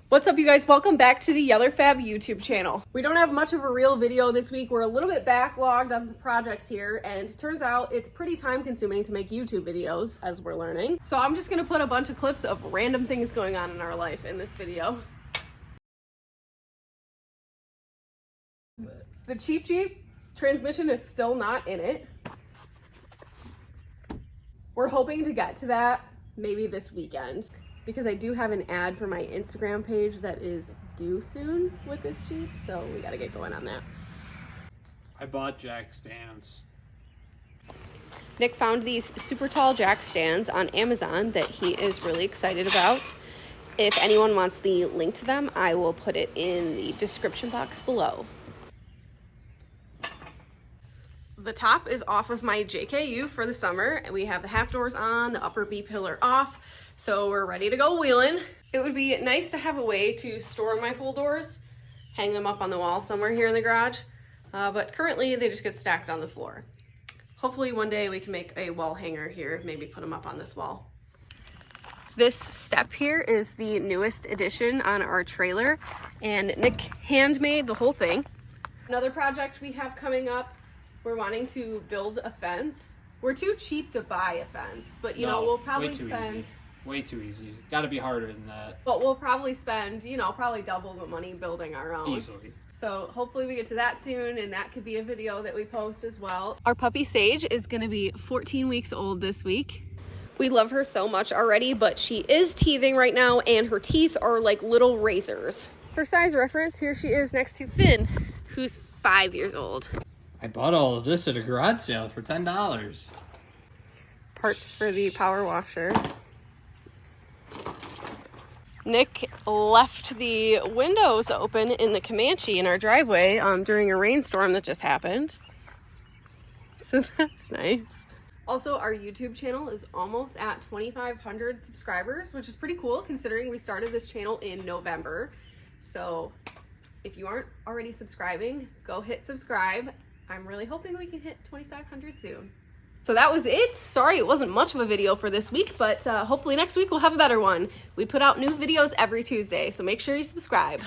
What's up, you guys? Welcome back to the YELLERFAB YouTube channel. We don't have much of a real video this week. We're a little bit backlogged on some projects here, and it turns out it's pretty time consuming to make YouTube videos, as we're learning. So I'm just gonna put a bunch of clips of random things going on in our life in this video. The Cheap Jeep transmission is still not in it. We're hoping to get to that maybe this weekend, because I do have an ad for my Instagram page that is due soon with this Jeep, so we gotta get going on that. I bought jack stands. Nick found these super tall jack stands on Amazon that he is really excited about. If anyone wants the link to them, I will put it in the description box below. The top is off of my JKU for the summer, and we have the half doors on, the upper B pillar off. So we're ready to go wheeling. It would be nice to have a way to store my full doors, hang them up on the wall somewhere here in the garage, but currently they just get stacked on the floor. Hopefully one day we can make a wall hanger here, maybe put them up on this wall. This step here is the newest addition on our trailer, and Nick handmade the whole thing. Another project we have coming up, we're wanting to build a fence. We're too cheap to buy a fence, but you know, we'll probably spend... Way too easy. Got to be harder than that. But we'll probably spend, you know, probably double the money building our own. Easily. So hopefully we get to that soon, and that could be a video that we post as well. Our puppy Sage is going to be 14 weeks old this week. We love her so much already, but she is teething right now, and her teeth are like little razors. For size reference, here she is next to Finn, who's 5 years old. I bought all of this at a garage sale for $10. Parts for the power washer. Nick left the windows open in the Comanche in our driveway during a rainstorm that just happened. So that's nice. Also, our YouTube channel is almost at 2,500 subscribers, which is pretty cool considering we started this channel in November. So if you aren't already subscribing, go hit subscribe. I'm really hoping we can hit 2,500 soon. So that was it. Sorry it wasn't much of a video for this week, but hopefully next week we'll have a better one. We put out new videos every Tuesday, so make sure you subscribe.